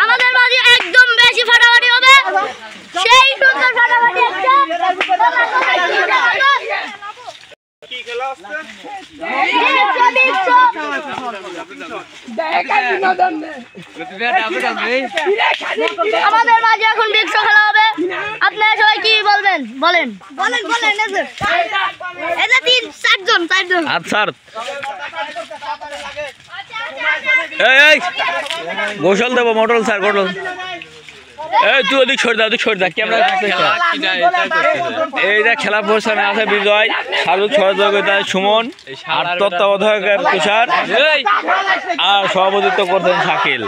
আমাদের মাঝে একদম বেশি ফাটাফাটি হবে সেই সুন্দর ফাটাফাটি আমাদের মাঝে এখন বিগ শো খেলা হবে। আপনারা সবাই কি বলবেন? বলেন বলেন বলেন। এটা 3-4 জন। আচ্ছা এই গোসল দেবো মোটর স্যার গোসল। এই তুই ওদিক সরে দা ক্যামেরা। এইটা খেলা প্রস্থানে আছে বিজয়, সাধু সহযোগিতা সুমন, আর তত্ত্বাবধায়কের তুষার, আর সভাপতিত্ব করতেন শাকিল।